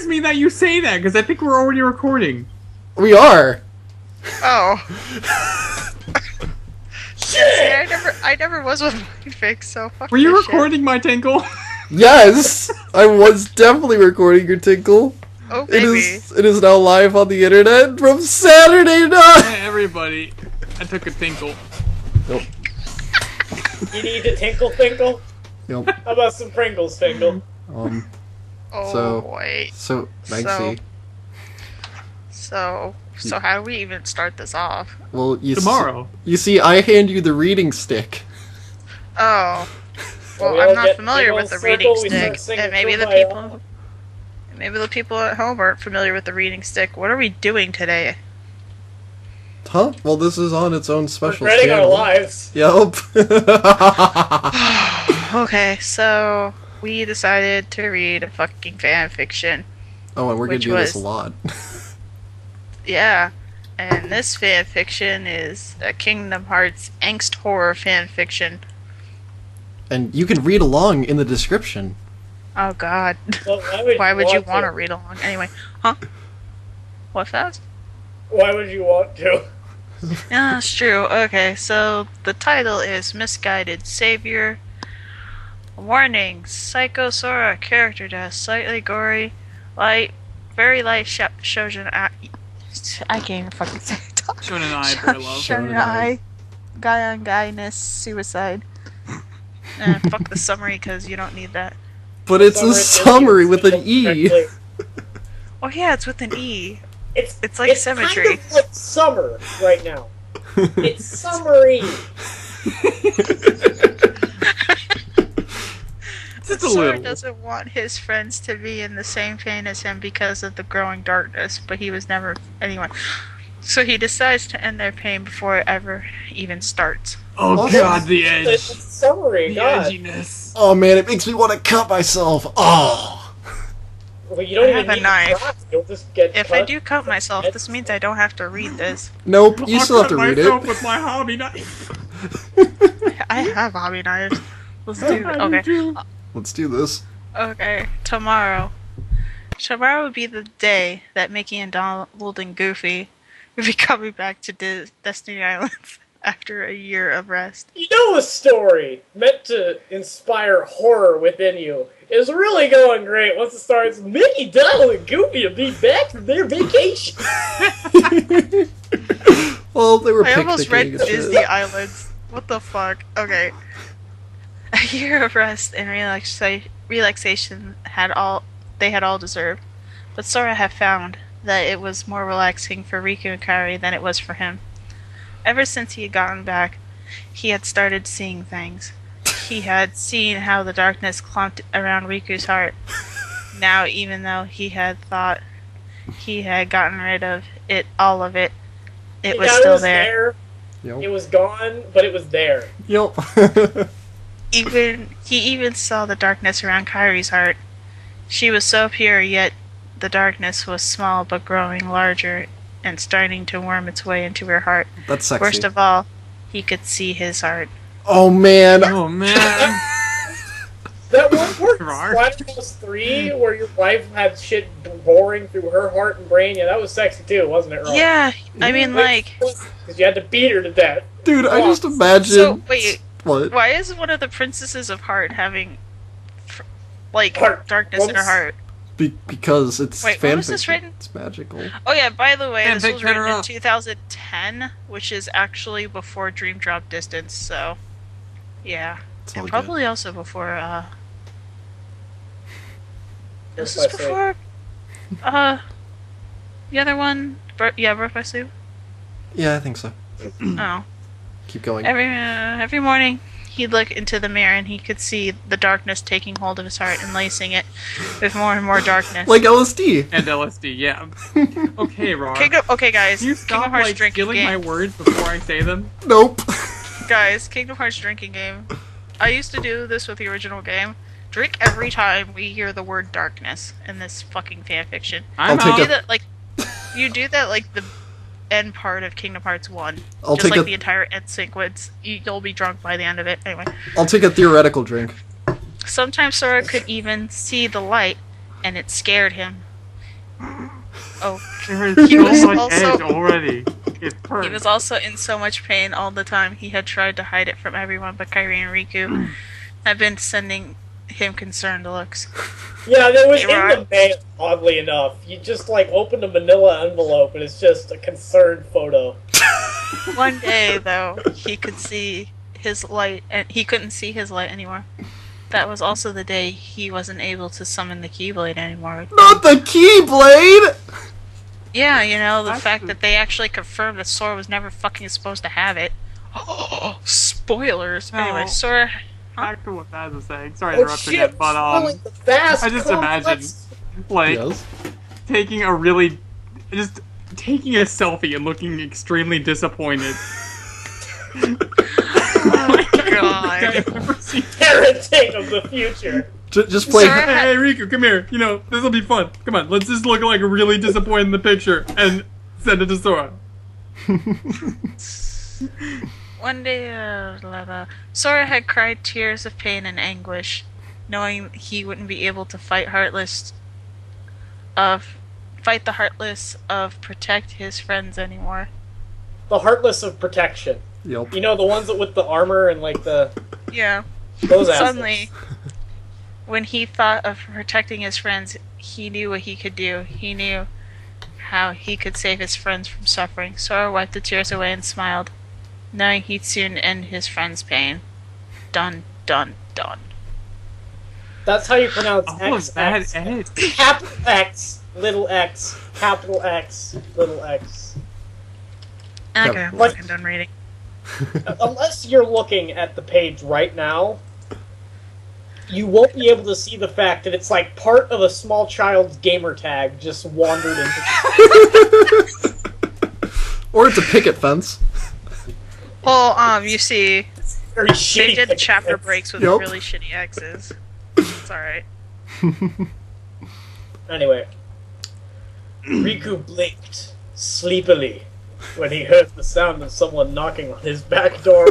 scares me that you say that, because I think we're already recording. We are. Oh. See, I never was with Mindfix, so fuck Were you this recording my tinkle? Yes, I was definitely recording your tinkle. Oh, baby. It is now live on the internet from Saturday night. Hey, everybody. I took a tinkle. Yep. You need to tinkle? Yep. How about some Pringles, Tinkle? Oh, boy. So, Banksy. So how do we even start this off? Well, Tomorrow. You see, I hand you the reading stick. Oh. Well, We I'm all not get familiar big with old the reading circle, we start stick, singing and maybe Kumbaya. the people at home aren't familiar with the reading stick. What are we doing today? Huh? Well, this is on its own special Regretting our channel. lives. Yep. Okay, so we decided to read a fucking fan fiction. Oh, and we're gonna Which do this a was- lot. Yeah, and this fan fiction is a Kingdom Hearts angst horror fan fiction. And you can read along in the description. Oh God, Well, why would you want to read along anyway? Huh? What's that? Why would you want to? Yeah, that's true. Okay, so the title is Misguided Savior. Warning: Psycho Sora character death, slightly gory, very light shoujo. I can't even fucking say it. Shonen Ai, boy love. Shonen Ai, guy on guyness, suicide. Fuck the summary because you don't need that. But it's a summary with an E. Oh yeah, it's with an E. It's like symmetry. Kind of like summer right now. It's summery. Just a Sora little. doesn't want his friends to be in the same pain as him because of the growing darkness, but he was never anyway. So he decides to end their pain before it ever even starts. Oh God, the edge. It's summery, The God. edginess. Oh man, it makes me want to cut myself. Oh. Well, you don't I even have a need knife. to try. You'll just get If cut. I do cut myself, this means I don't have to read this. Nope, you I'll still have cut to read myself it. with my hobby knife. I have hobby knives. Let's do it. I do Okay. too. Let's do this. Okay. Tomorrow. Tomorrow would be the day that Mickey and Donald and Goofy will be coming back to Destiny Islands after a year of rest. You know a story meant to inspire horror within you is really going great once it starts. Mickey, Donald, and Goofy will be back from their vacation. Well, they were I almost read picnicking and shit. Disney Islands. What the fuck? Okay. A year of rest and relaxation they had all deserved, but Sora had found that it was more relaxing for Riku and Kairi than it was for him. Ever since he had gotten back, he had started seeing things. He had seen how the darkness clumped around Riku's heart. Now, even though he had thought he had gotten rid of all of it, it was Yeah, still it was there. It was gone, but it was there. Yep. He even saw the darkness around Kairi's heart. She was so pure, yet the darkness was small but growing larger and starting to worm its way into her heart. That's sexy. Worst of all, he could see his heart. Oh man. Oh man. That one part in Rar. Splatterhouse 3 where your wife had shit boring through her heart and brain, yeah, that was sexy too, wasn't it, Ron? Yeah, I mean, like... Because you had to beat her to death. Dude, I just imagine. So, wait, What? why is one of the princesses of heart having, Heart. darkness in her heart? Because it's Wait, when was fanfiction. this written? It's magical. Oh yeah, by the way, this Fanfic was written better in up. 2010, which is actually before Dream Drop Distance, so... Yeah. It's all And good. probably also before, This Birth is by Sleep. before, the other one? Birth by Sleep? Yeah, I think so. Oh. Keep going. Every morning, he'd look into the mirror and he could see the darkness taking hold of his heart and lacing it with more and more darkness. Like LSD. And LSD, yeah. Okay, Rar. Okay, guys. Can you Kingdom stop, Hearts like, drinking stealing game. my words before I say them? Nope. Guys, Kingdom Hearts drinking game. I used to do this with the original game. Drink every time we hear the word darkness in this fucking fanfiction. I'm I'll take out. You do that like the end part of Kingdom Hearts 1. I'll Just take like a- the entire end sequence. You'll be drunk by the end of it. Anyway. I'll take a theoretical drink. Sometimes Sora could even see the light, and it scared him. Oh, There He is was so much also- edge already. It he hurts. was also in so much pain all the time. He had tried to hide it from everyone, but Kairi and Riku had been sending him concerned looks. Yeah, there was Hey, in Ron. the mail, oddly enough. You just, like, open a manila envelope and it's just a concerned photo. One day, though, he could see his light, and he couldn't see his light anymore. That was also the day he wasn't able to summon the Keyblade anymore. Not the Keyblade! Yeah, you know, the That's fact the- that they actually confirmed that Sora was never fucking supposed to have it. Oh, spoilers! No. Anyway, Sora... Back to what Baz was saying. Sorry to Oh interrupt shit, again, but really the vast I just complex- like Yes. taking a really, just taking a selfie and looking extremely disappointed. Oh my god. I've never seen- parenting of the future. Just play. Sora- Hey Riku, come here. You know this will be fun. Come on, let's just look like really disappointed in the picture and send it to Sora. One day, Sora had cried tears of pain and anguish, knowing he wouldn't be able to fight the Heartless of protect his friends anymore. The Heartless of Protection. Yep. You know, the ones that with the armor and, like, Yeah. those assets. Suddenly, when he thought of protecting his friends, he knew what he could do. He knew how he could save his friends from suffering. Sora wiped the tears away and smiled, knowing he'd soon end his friends' pain. Dun, dun, dun. That's how you pronounce Oh, X. bad X. edge. Capital X, little x, capital X, little x. Okay, I'm What? fucking done reading. Unless you're looking at the page right now, you won't be able to see the fact that it's like part of a small child's gamer tag just wandered into. Or it's a picket fence. Well, you see, Very they shitty. did picture. chapter breaks with Yep. really shitty X's. It's alright. Anyway, Riku blinked sleepily when he heard the sound of someone knocking on his back door.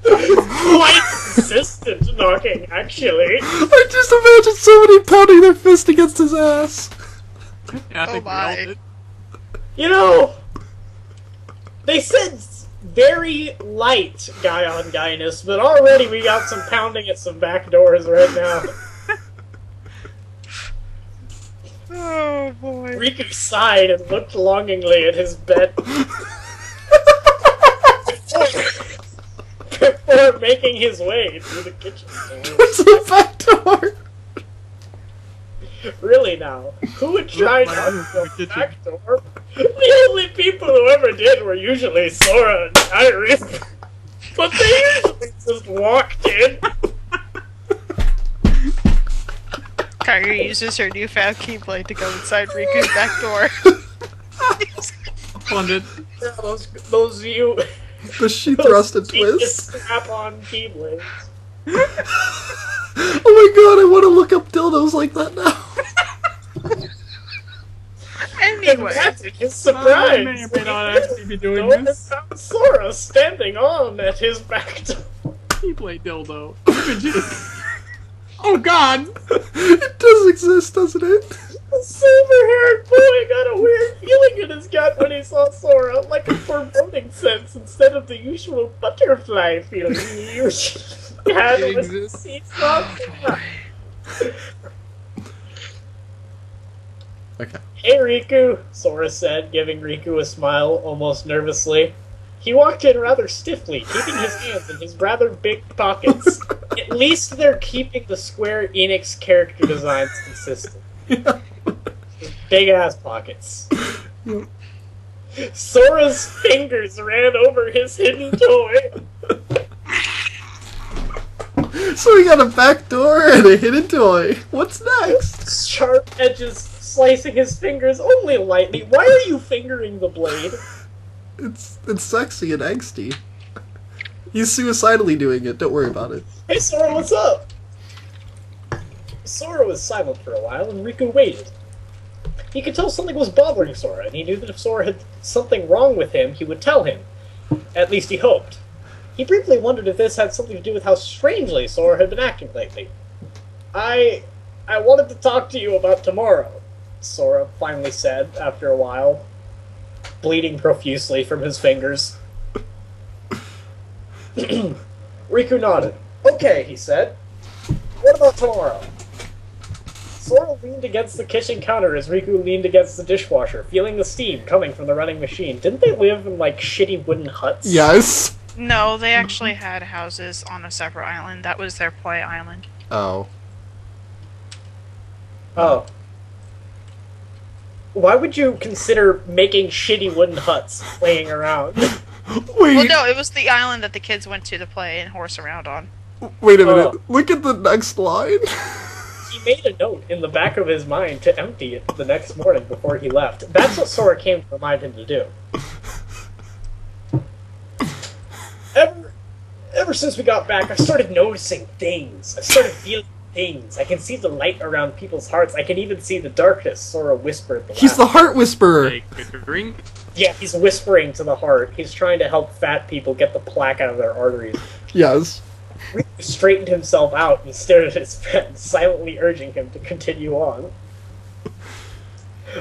Quite insistent knocking, actually. I just imagine somebody pounding their fist against his ass. Yeah, I think we all my. did. You know, they said very light guy on guyness, but already we got some pounding at some back doors right now. Oh boy. Riku sighed and looked longingly at his bed. Before making his way through the kitchen door. What's the back door? Really now, who would try Look, to my open kitchen. the back door? The only people who ever did were usually Sora and Iris. But they usually just walked in. Kairi uses her newfound Keyblade to go inside Riku's back door. Funded. Yeah, those you Does she thrust and genius twist? strap-on keyblades. Oh my god, I want to look up dildos like that now. Anyway, Imagine his I may surprise. or may not actually be doing Door and this. found Sora standing on at his back door. Keyblade dildo. Could you- Oh god! It does exist, doesn't it? The silver-haired boy got a weird feeling in his gut when he saw Sora, like a foreboding sense instead of the usual butterfly feeling he usually had It when exists. he saw Sora. Okay. Hey Riku, Sora said, giving Riku a smile almost nervously. He walked in rather stiffly, keeping his hands in his rather big pockets. At least they're keeping the Square Enix character designs consistent. Big ass pockets. Sora's fingers ran over his hidden toy. So we got a back door and a hidden toy. What's next? Sharp edges slicing his fingers only lightly. Why are you fingering the blade? It's sexy and angsty. He's suicidally doing it. Don't worry about it. Hey Sora, what's up? Sora was silent for a while, and Riku waited. He could tell something was bothering Sora, and he knew that if Sora had something wrong with him, he would tell him. At least he hoped. He briefly wondered if this had something to do with how strangely Sora had been acting lately. I I wanted to talk to you about tomorrow, Sora finally said after a while, bleeding profusely from his fingers. Riku nodded. Okay, he said. What about tomorrow? Sora leaned against the kitchen counter as Riku leaned against the dishwasher, feeling the steam coming from the running machine. Didn't they live in, like, shitty wooden huts? Yes. No, they actually had houses on a separate island. That was their play island. Oh. Oh. Why would you consider making shitty wooden huts laying around? Wait. Well, no, it was the island that the kids went to play and horse around on. Wait a minute. Look at the next line. He made a note in the back of his mind to empty it the next morning before he left. That's what Sora came to remind him to do. Ever since we got back, I started noticing things. I started feeling things. I can see the light around people's hearts. I can even see the darkness, Sora whispered. He's the heart whisperer. Take a drink. Yeah, he's whispering to the heart. He's trying to help fat people get the plaque out of their arteries. Yes. Riku straightened himself out and stared at his friend, silently urging him to continue on.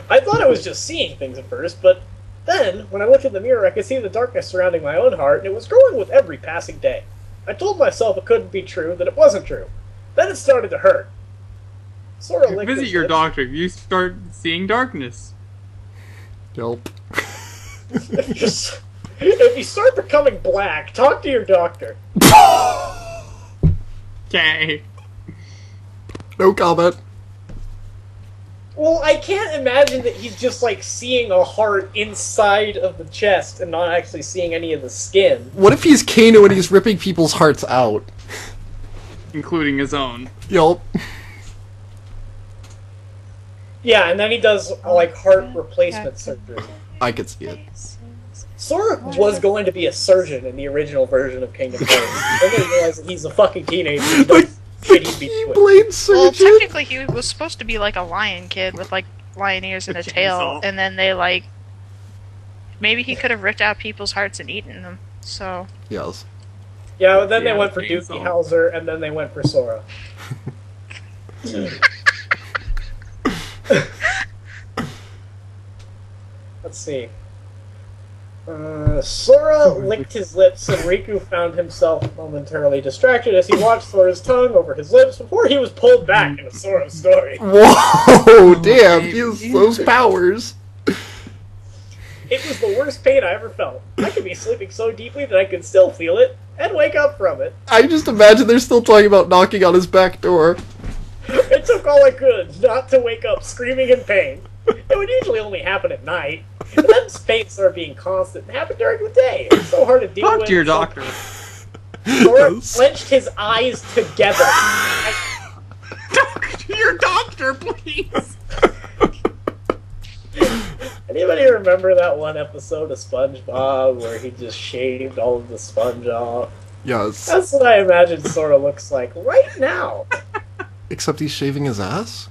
I thought I was just seeing things at first, but then, when I looked in the mirror, I could see the darkness surrounding my own heart, and it was growing with every passing day. I told myself it couldn't be true, that it wasn't true. Then it started to hurt. Sora licked Visit his your lips. doctor. You start seeing darkness. Nope. If you start becoming black, talk to your doctor. Okay. No comment. Well, I can't imagine that he's just, like, seeing a heart inside of the chest and not actually seeing any of the skin. What if he's Kano and he's ripping people's hearts out? Including his own. Yup. Yeah, and then he does, like, heart replacement surgery. I could see it. Sora was going to be a surgeon in the original version of Kingdom Hearts. Then they realized that he's a fucking teenager. He does shitty beat to it. Keyblade Well, surgeon? technically, he was supposed to be like a lion kid with like lion ears and a tail, Chainsaw. and then they like maybe he could have ripped out people's hearts and eaten them. So Yes. Yeah, but then Yeah, they went for chainsaw. Dookie Howser, and then they went for Sora. Let's see. Sora licked his lips, and Riku found himself momentarily distracted as he watched Sora's tongue over his lips before he was pulled back into Sora's story. Whoa, damn, he has those powers. It was the worst pain I ever felt. I could be sleeping so deeply that I could still feel it, and wake up from it. I just imagine they're still talking about knocking on his back door. It took all I could not to wake up screaming in pain. It would usually only happen at night, but then pain started being constant and happened during the day. It's so hard to deal with. Talk to your doctor. Sora clenched his eyes together. Talk to your doctor, please. Anybody remember that one episode of SpongeBob where he just shaved all of the sponge off? Yes. That's what I imagine Sora looks like right now. Except he's shaving his ass?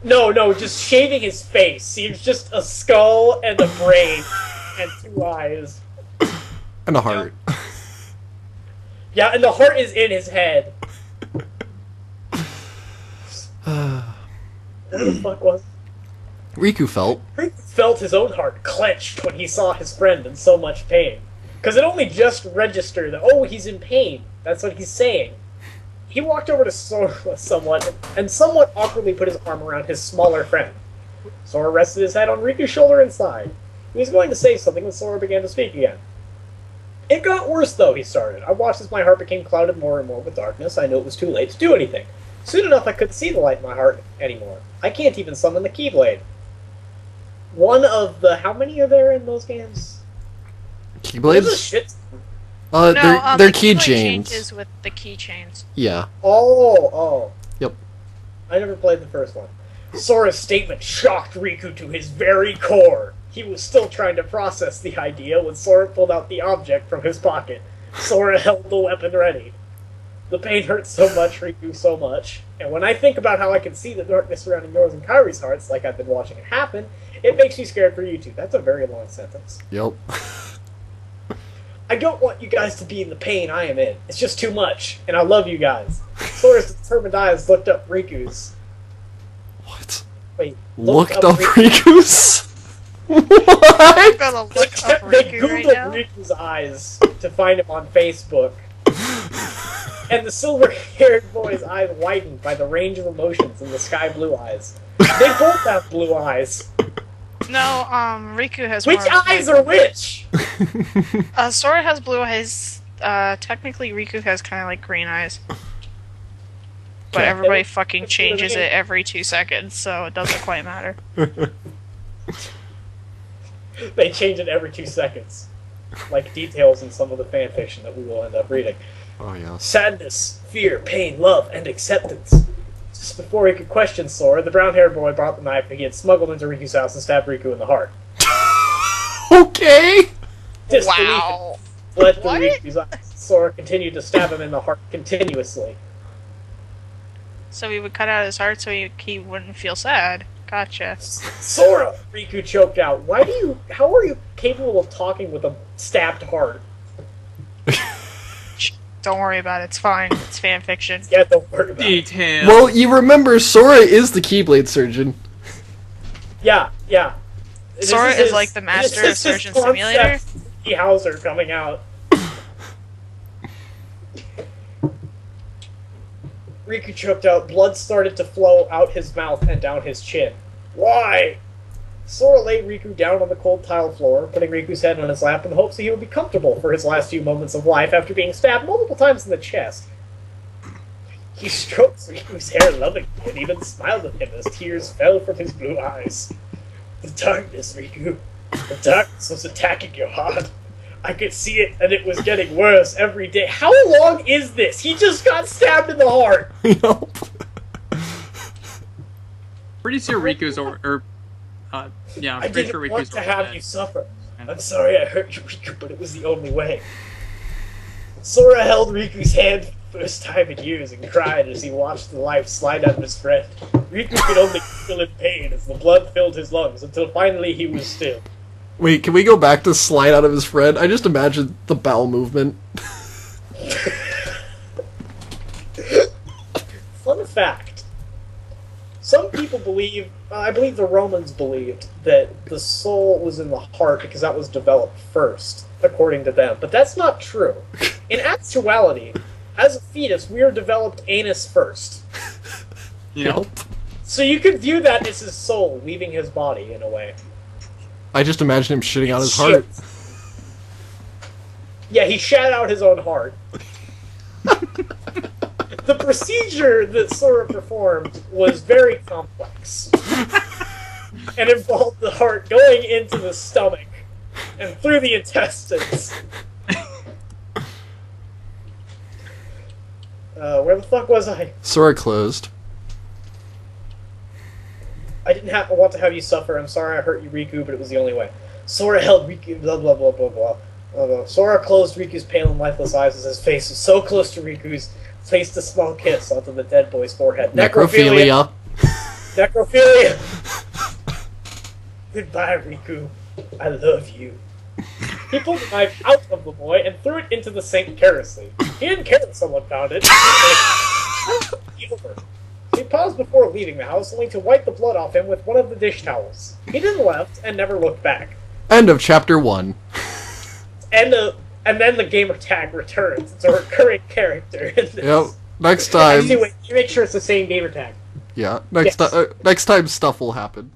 No, just shaving his face. He's just a skull and a brain and two eyes. And a heart. Yeah, and the heart is in his head. What the fuck was Riku felt. Riku felt his own heart clenched when he saw his friend in so much pain. Because it only just registered that, oh, he's in pain. That's what he's saying. He walked over to Sora somewhat and somewhat awkwardly put his arm around his smaller friend. Sora rested his head on Riku's shoulder and sighed. He was going to say something when Sora began to speak again. It got worse, though, he started. I watched as my heart became clouded more and more with darkness. I knew it was too late to do anything. Soon enough, I couldn't see the light in my heart anymore. I can't even summon the Keyblade. One of the... How many are there in those games? There's a Keyblades? shit. no, They're the keyblade keychains. changes with the keychains. Yeah. Oh. Yep. I never played the first one. Sora's statement shocked Riku to his very core. He was still trying to process the idea when Sora pulled out the object from his pocket. Sora held the weapon ready. The pain hurts so much, Riku, so much. And when I think about how I can see the darkness surrounding yours and Kairi's hearts, like I've been watching it happen, it makes me scared for you two. That's a very long sentence. Yep. I don't want you guys to be in the pain I am in. It's just too much, and I love you guys. Sora's determined eyes looked up Riku's. Wait, Looked up Riku. Riku's? I'm What? gonna look up They Riku right Googled now. Riku's eyes to find him on Facebook. And the silver-haired boy's eyes widened by the range of emotions in the sky blue eyes. They both have blue eyes. No, Riku has Which more eyes are which? Sora has blue eyes. Technically Riku has kind of like green eyes. But Okay. everybody fucking changes it every 2 seconds, so it doesn't quite matter. They change it every 2 seconds. Like details in some of the fanfiction that we will end up reading. Oh, yes. Sadness, fear, pain, love, and acceptance. Just before he could question Sora, the brown-haired boy brought the knife that he had smuggled into Riku's house and stabbed Riku in the heart. Okay! Disbelief Wow. fled from What? Riku's eyes. Sora continued to stab him in the heart continuously. So he would cut out his heart so he wouldn't feel sad. Gotcha. Sora! Riku choked out. How are you capable of talking with a stabbed heart? Don't worry about it, it's fine. It's fan fiction. Yeah, don't worry about it. Detail. Well, you remember Sora is the Keyblade surgeon. Yeah. This Sora is his- like the master this of is his Surgeon Simulator. concept Hauser coming out. Riku choked out. Blood started to flow out his mouth and down his chin. Why? Sora laid Riku down on the cold tile floor, putting Riku's head on his lap in the hopes that he would be comfortable for his last few moments of life after being stabbed multiple times in the chest. He stroked Riku's hair lovingly and even smiled at him as tears fell from his blue eyes. The darkness, Riku. The darkness was attacking your heart. I could see it, and it was getting worse every day. How long is this? He just got stabbed in the heart. Yup. Pretty sure Riku's yeah, I I'm pretty didn't sure want Riku's to already have dead. you suffer. I'm sorry I hurt you, Riku, but it was the only way. Sora held Riku's hand for the first time in years and cried as he watched the life slide out of his friend. Riku could only feel in pain as the blood filled his lungs until finally he was still. Wait, can we go back to slide out of his friend? I just imagined the bowel movement. Fun fact. Some people believe, I believe the Romans believed, that the soul was in the heart because that was developed first, according to them. But that's not true. In actuality, as a fetus, we are developed anus first. Yeah. So you could view that as his soul leaving his body, in a way. I just imagine him shitting out his Shit. heart. Yeah, he shat out his own heart. The procedure that Sora performed was very complex. And involved the heart going into the stomach and through the intestines. Where the fuck was I? Sora closed. I didn't want to have you suffer. I'm sorry I hurt you, Riku, but it was the only way. Sora held Riku, blah blah blah blah blah. Sora closed Riku's pale and lifeless eyes as his face was so close to Riku's, placed a small kiss onto the dead boy's forehead. Necrophilia. Necrophilia! Goodbye, Riku. I love you. He pulled the knife out of the boy and threw it into the sink carelessly. He didn't care that someone found it. Over. He paused before leaving the house, only to wipe the blood off him with one of the dish towels. He then left and never looked back. End of chapter 1. And then the gamer tag returns. It's a recurring character in this. Yep. Next time. Anyway, you make sure it's the same gamer tag. Yeah. Next Yes. time stuff will happen.